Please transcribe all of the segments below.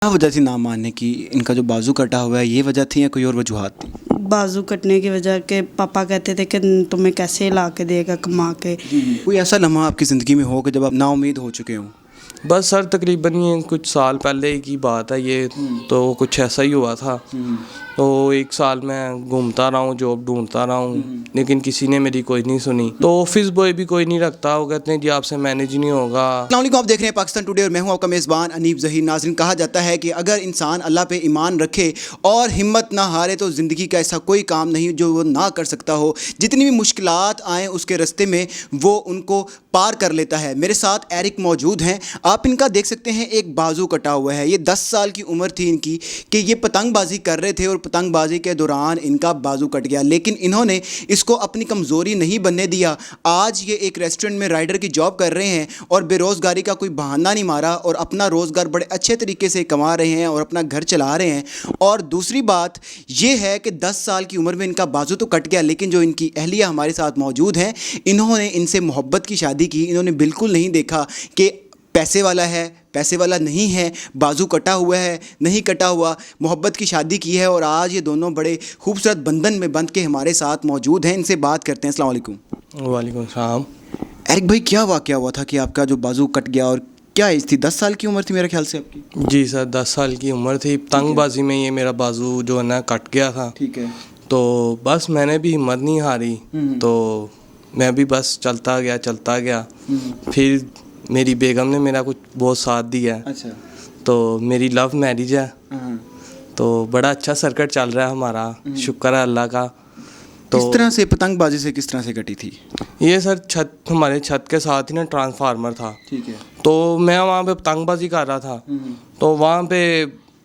क्या वजह थी ना मानने की? इनका जो बाजू कटा हुआ है ये वजह थी या कोई और वजूहात थी? बाजू कटने की वजह के पापा कहते थे कि तुम्हें कैसे ला के देगा कमा के। कोई ऐसा लम्हा आपकी ज़िंदगी में हो कि जब आप नाउम्मीद हो चुके हों? बस सर तकरीबन ये कुछ साल पहले की बात है ये। तो कुछ ऐसा ही हुआ था। तो एक साल मैं घूमता रहा हूँ, जॉब ढूंढता रहा हूँ, लेकिन किसी ने मेरी कोई नहीं सुनी। तो ऑफिस बॉय भी कोई नहीं रखता, वो कहते हैं जी आपसे मैनेज नहीं होगा। अस्सलाम वालेकुम, आप देख रहे हैं पाकिस्तान टुडे और मैं हूं आपका मेज़बान अनीब ज़हीर। नाज़रीन, कहा जाता है कि अगर इंसान अल्लाह पे ईमान रखे और हिम्मत ना हारे तो ज़िंदगी का ऐसा कोई काम नहीं जो वो ना कर सकता हो। जितनी भी मुश्किलात आएँ उसके रास्ते में वो उनको पार कर लेता है। मेरे साथ एरिक मौजूद हैं। आप इनका देख सकते हैं, एक बाजू कटा हुआ है। ये 10 साल की उम्र थी इनकी कि ये पतंगबाजी कर रहे थे और पतंगबाजी के दौरान इनका बाजू कट गया, लेकिन इन्होंने इसको अपनी कमज़ोरी नहीं बनने दिया। आज ये एक रेस्टोरेंट में राइडर की जॉब कर रहे हैं और बेरोज़गारी का कोई बहाना नहीं मारा और अपना रोज़गार बड़े अच्छे तरीके से कमा रहे हैं और अपना घर चला रहे हैं। और दूसरी बात ये है कि 10 साल की उम्र में इनका बाजू तो कट गया, लेकिन जो इनकी अहलिया हमारे साथ मौजूद हैं, इन्होंने इनसे मोहब्बत की शादी की। इन्होंने बिल्कुल नहीं देखा कि पैसे वाला है, पैसे वाला नहीं है, बाजू कटा हुआ है, नहीं कटा हुआ, मोहब्बत की शादी की है और आज ये दोनों बड़े खूबसूरत बंधन में बंध के हमारे साथ मौजूद हैं। इनसे बात करते हैं। अस्सलाम वालेकुम। वालेकुम सलाम। एरिक भाई, क्या वाक़या हुआ था कि आपका जो बाजू कट गया और क्या एज थी? 10 साल की उम्र थी मेरे ख्याल से आपकी। जी सर, 10 साल की उम्र थी। पतंगबाजी में ये मेरा बाजू जो है ना कट गया था। ठीक है। तो बस मैंने भी हिम्मत नहीं हारी, तो मैं भी बस चलता गया। फिर मेरी बेगम ने मेरा कुछ बहुत साथ दिया। अच्छा। तो मेरी लव मैरिज है, तो बड़ा अच्छा सर्किट चल रहा है हमारा, शुक्र है अल्लाह का। तो किस तरह से पतंगबाजी से किस तरह से कटी थी? ये सर हमारे छत के साथ ही ना ट्रांसफार्मर था। ठीक है। तो मैं वहाँ पे पतंगबाजी कर रहा था। तो वहाँ पे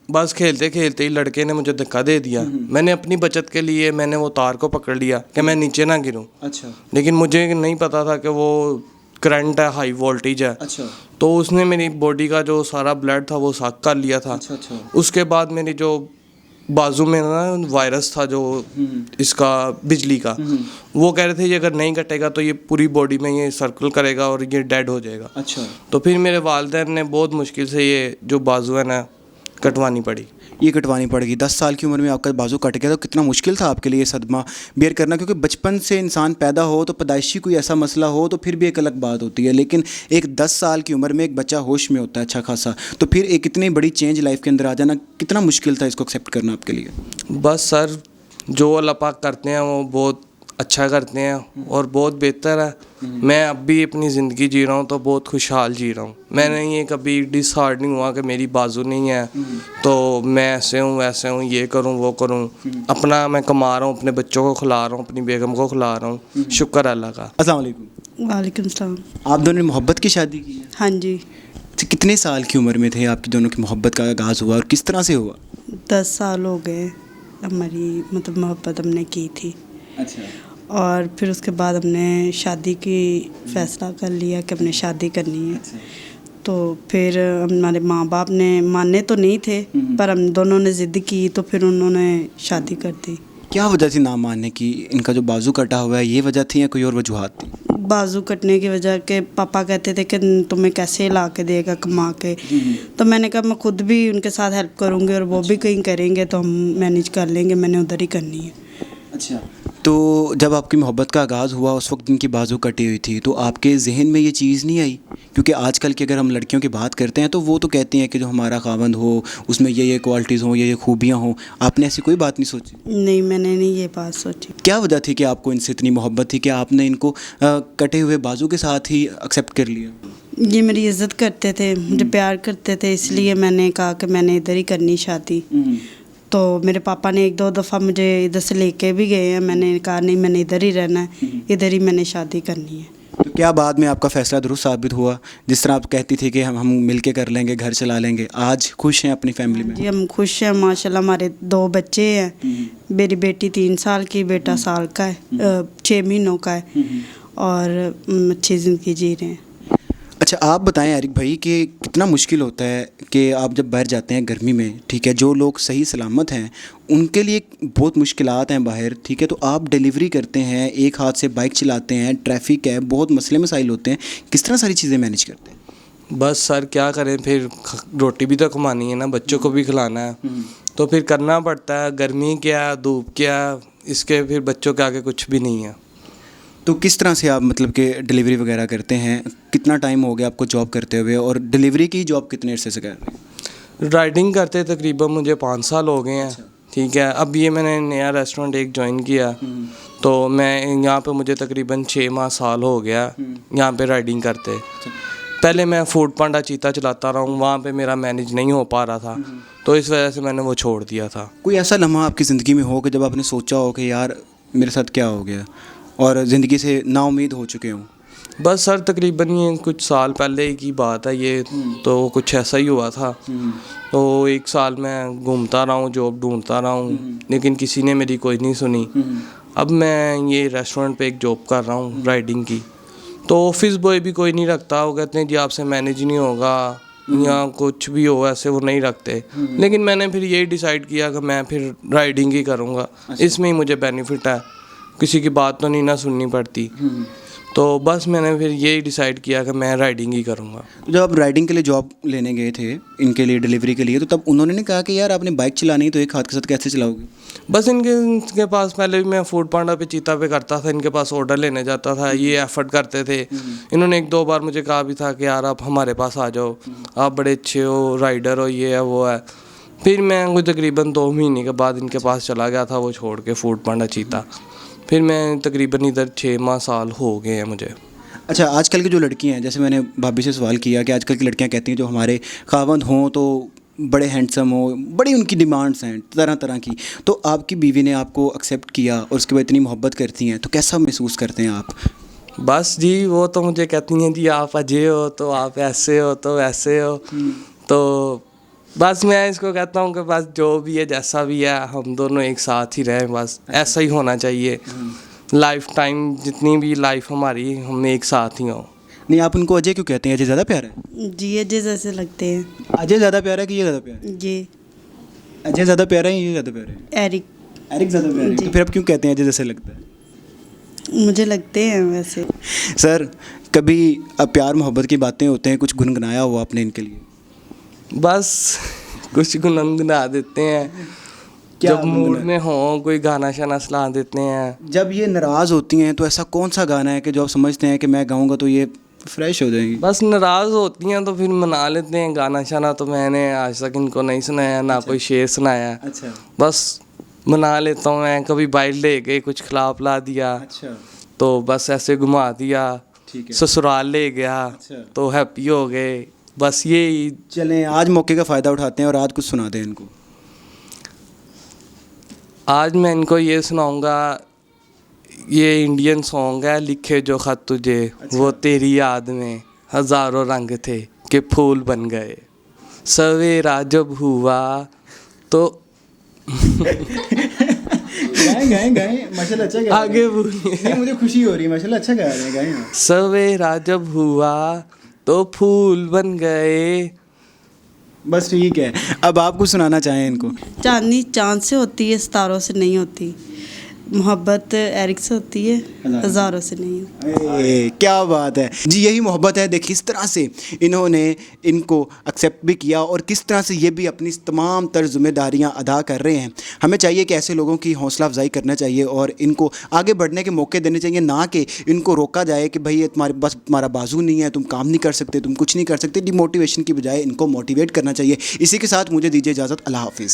बस खेलते खेलते ही लड़के ने मुझे धक्का दे दिया। मैंने अपनी बचत के लिए मैंने वो तार को पकड़ लिया कि मैं नीचे ना गिरूं। अच्छा। लेकिन मुझे नहीं पता था कि वो करंट है, हाई वोल्टेज है। अच्छा। तो उसने मेरी बॉडी का जो सारा ब्लड था वो साक कर लिया था। अच्छा। उसके बाद मेरी जो बाजू में ना वायरस था जो इसका बिजली का, वो कह रहे थे ये अगर नहीं कटेगा तो ये पूरी बॉडी में ये सर्कल करेगा और ये डेड हो जाएगा। अच्छा। तो फिर मेरे वालिदैन ने बहुत मुश्किल से ये जो बाजू है ना कटवानी पड़ी। ये कटवानी पड़ेगी। 10 साल की उम्र में आपका बाजू कट गया तो कितना मुश्किल था आपके लिए ये सदमा बेयर करना, क्योंकि बचपन से इंसान पैदा हो तो पैदाइशी कोई ऐसा मसला हो तो फिर भी एक अलग बात होती है, लेकिन एक 10 साल की उम्र में एक बच्चा होश में होता है अच्छा खासा, तो फिर एक इतनी बड़ी चेंज लाइफ के अंदर आ जाना कितना मुश्किल था इसको एक्सेप्ट करना आपके लिए? बस सर, जो अल्लाह पाक करते हैं वो बहुत अच्छा करते हैं और बहुत बेहतर है। मैं अब भी अपनी ज़िंदगी जी रहा हूँ तो बहुत खुशहाल जी रहा हूँ। मैंने ये कभी डिसहार्डनिंग हुआ कि मेरी बाजू नहीं है तो मैं ऐसे हूँ वैसे हूँ, ये करूँ वो करूँ। अपना मैं कमा रहा हूँ, अपने बच्चों को खिला रहा हूँ, अपनी बेगम को खिला रहा हूँ, शुक्र अल्लाह का। अस्सलाम वालेकुम। वालेकुम सलाम। आप दोनों ने मोहब्बत की शादी की है? हाँ जी। अच्छा, कितने साल की उम्र में थे आपकी दोनों की मोहब्बत का आगाज़ हुआ और किस तरह से हुआ? 10 साल हो गए हमारी मोहब्बत हमने की थी। अच्छा। और फिर उसके बाद हमने शादी की फ़ैसला कर लिया कि हमने शादी करनी है। तो फिर हमारे माँ बाप ने माने तो नहीं थे, पर हम दोनों ने ज़िद की तो फिर उन्होंने शादी कर दी। क्या वजह थी ना मानने की? इनका जो बाजू कटा हुआ है ये वजह थी या कोई और वजूहात थी? बाजू कटने की वजह के पापा कहते थे कि तुम्हें कैसे ला के देगा कमा के। तो मैंने कहा मैं खुद भी उनके साथ हेल्प करूँगी और वो भी कहीं करेंगे तो हम मैनेज कर लेंगे, मैंने उधर ही करनी है। अच्छा। तो जब आपकी मोहब्बत का आगाज़ हुआ उस वक्त इनकी बाजू कटी हुई थी, तो आपके जहन में ये चीज़ नहीं आई? क्योंकि आजकल की अगर हम लड़कियों की बात करते हैं तो वो तो कहती हैं कि जो हमारा खावंद हो उसमें ये क्वालिटीज़ हों, ये खूबियाँ हों। आपने ऐसी कोई बात नहीं सोची? नहीं, मैंने नहीं ये बात सोची। क्या वजह थी कि आपको इनसे इतनी मोहब्बत थी कि आपने इनको कटे हुए बाजू के साथ ही एक्सेप्ट कर लिया? ये मेरी इज़्ज़त करते थे, मुझे प्यार करते थे, इसलिए मैंने कहा कि मैंने इधर ही करनी शादी। तो मेरे पापा ने 1-2 दफ़ा मुझे इधर से लेके भी गए हैं। मैंने कहा नहीं, मैंने इधर ही रहना है, इधर ही मैंने शादी करनी है। तो क्या बाद में आपका फ़ैसला दुरुस्त साबित हुआ? जिस तरह आप कहती थी कि हम मिल के कर लेंगे, घर चला लेंगे, आज खुश हैं अपनी फैमिली में? जी हम खुश हैं माशाल्लाह। हमारे 2 बच्चे हैं। मेरी बेटी 3 साल की, बेटा साल का है, 6 महीनों का है और अच्छी ज़िंदगी जी रहे हैं। अच्छा, आप बताएं एरिक भाई कि कितना मुश्किल होता है कि आप जब बाहर जाते हैं गर्मी में, ठीक है, जो लोग सही सलामत हैं उनके लिए बहुत मुश्किलात हैं बाहर, ठीक है, तो आप डिलीवरी करते हैं, एक हाथ से बाइक चलाते हैं, ट्रैफिक है, बहुत मसले मसाइल होते हैं, किस तरह सारी चीज़ें मैनेज करते हैं? बस सर क्या करें फिर, रोटी भी तो कमानी है ना, बच्चों को भी खिलाना है, तो फिर करना पड़ता है। गर्मी क्या, धूप क्या, इसके फिर बच्चों के आगे कुछ भी नहीं है। तो किस तरह से आप मतलब कि डिलीवरी वगैरह करते हैं? कितना टाइम हो गया आपको जॉब करते हुए, और डिलीवरी की जॉब कितने अरसे से कर रहे हैं? राइडिंग करते तकरीबन मुझे 5 साल हो गए हैं। ठीक है, अब ये मैंने नया रेस्टोरेंट एक ज्वाइन किया, तो मैं यहाँ पे मुझे तकरीबन 6 माह साल हो गया यहाँ पे राइडिंग करते। पहले मैं फूड पांडा चीता चलाता रहा हूँ, वहाँ पे मेरा मैनेज नहीं हो पा रहा था, तो इस वजह से मैंने वो छोड़ दिया था। कोई ऐसा लम्हा आपकी ज़िंदगी में हो कि जब आपने सोचा हो कि यार मेरे साथ क्या हो गया, और ज़िंदगी से नाउम्मीद हो चुके हों? बस सर तकरीबन ये कुछ साल पहले की बात है ये, तो कुछ ऐसा ही हुआ था। तो 1 साल मैं घूमता रहा हूँ, जॉब ढूंढता रहा हूँ, लेकिन किसी ने मेरी कोई नहीं सुनी। अब मैं ये रेस्टोरेंट पे एक जॉब कर रहा हूँ राइडिंग की, तो ऑफिस बॉय भी कोई नहीं रखता। वो कहते हैं जी आपसे मैनेज नहीं होगा, या कुछ भी हो ऐसे वो नहीं रखते। लेकिन मैंने फिर यही डिसाइड किया कि मैं फिर राइडिंग ही करूँगा, इसमें ही मुझे बेनिफिट है, किसी की बात तो नहीं ना सुननी पड़ती। तो बस मैंने फिर यही डिसाइड किया कि मैं राइडिंग ही करूँगा। तो जब आप राइडिंग के लिए जॉब लेने गए थे इनके लिए, डिलीवरी के लिए, तो तब उन्होंने नहीं कहा कि यार आपने बाइक चलानी है तो एक हाथ के साथ कैसे चलाओगे? बस इनके पास पहले भी मैं फूड पांडा पे चीता पे करता था, इनके पास ऑर्डर लेने जाता था, ये एफर्ट करते थे। इन्होंने 1-2 बार मुझे कहा भी था कि यार आप हमारे पास आ जाओ, आप बड़े अच्छे हो, राइडर हो, ये है वो है। फिर मैं कोई तकरीबन 2 महीने के बाद इनके पास चला गया था, वो छोड़ के फूड पांडा चीता। फिर मैं तकरीबन इधर 6 माह साल हो गए हैं मुझे। अच्छा, आजकल की जो लड़कियां हैं, जैसे मैंने भाभी से सवाल किया कि आजकल की लड़कियां कहती हैं जो हमारे खावंद हों तो बड़े हैंडसम हो, बड़ी उनकी डिमांड्स हैं तरह तरह की, तो आपकी बीवी ने आपको एक्सेप्ट किया और उसके बाद इतनी मोहब्बत करती हैं, तो कैसा महसूस करते हैं आप? बस जी वो तो मुझे कहती हैं जी आप अजय हो तो आप ऐसे हो तो वैसे हो, तो बस मैं इसको कहता हूँ कि बस जो भी है जैसा भी है हम दोनों एक साथ ही रहें, बस ऐसा ही होना चाहिए। लाइफ टाइम जितनी भी लाइफ हमारी, हम एक साथ ही हों। नहीं, आप उनको अजय क्यों कहते हैं? अजय ज़्यादा प्यारा है? जी अजय जैसे लगते हैं। अजय ज़्यादा प्यारा है कि ये ज़्यादा प्यारा है? जी अजय ज़्यादा प्यारा है, ये ज़्यादा प्यारा है? एरिक एरिक ज़्यादा प्यारा है, तो फिर आप क्यों कहते हैं अजय जैसे लगता है? मुझे लगते हैं वैसे। सर, कभी अब प्यार मोहब्बत की बातें होते हैं, कुछ गुनगुनाया हुआ आपने इनके लिए? बस कुछ गुनगुना देते हैं, जब मूड में हो कोई गाना शाना सुना देते हैं। जब ये नाराज़ होती हैं तो ऐसा कौन सा गाना है कि जो आप समझते हैं कि मैं गाऊंगा तो ये फ्रेश हो जाएंगी? बस नाराज़ होती हैं तो फिर मना लेते हैं। गाना शाना तो मैंने आज तक इनको नहीं सुनाया, ना कोई शेर सुनाया। अच्छा। बस मना लेता हूँ मैं, कभी बाइक ले गए, कुछ खिला पिला दिया, अच्छा। तो बस ऐसे घुमा दिया। ठीक है। ससुराल ले गया अच्छा। तो हैप्पी हो गए, बस यही। चलें, आज मौके का फ़ायदा उठाते हैं और आज कुछ सुना दें इनको। आज मैं इनको ये सुनाऊंगा, ये इंडियन सॉन्ग है, लिखे जो खत तुझे। अच्छा। वो तेरी याद में हज़ारों रंग थे कि फूल बन गए, सवेरा जब हुआ तो गाएं माशाल्लाह, अच्छा गा आगे बोलिए। नहीं, मुझे खुशी हो रही है, माशाल्लाह अच्छा गा रहे हैं, गाएं। सवेरा जब हुआ तो फूल बन गए। बस ठीक है, अब आप कुछ सुनाना चाहें इनको? चांदनी चांद से होती है, सितारों से नहीं होती। मोहब्बत एरिक से होती है, हज़ारों से नहीं होती। क्या बात है जी, यही मोहब्बत है। देखिए इस तरह से इन्होंने इनको एक्सेप्ट भी किया और किस तरह से ये भी अपनी तमाम तर जिम्मेदारियां अदा कर रहे हैं। हमें चाहिए कि ऐसे लोगों की हौसला अफजाई करना चाहिए और इनको आगे बढ़ने के मौके देने चाहिए, ना कि इनको रोका जाए कि भाई ये तुम्हारे बस तुम्हारा बाजू नहीं है, तुम काम नहीं कर सकते, तुम कुछ नहीं कर सकते। डिमोटिवेशन की बजाय इनको मोटिवेट करना चाहिए। इसी के साथ मुझे दीजिए इजाज़त। अल्लाह हाफिज़।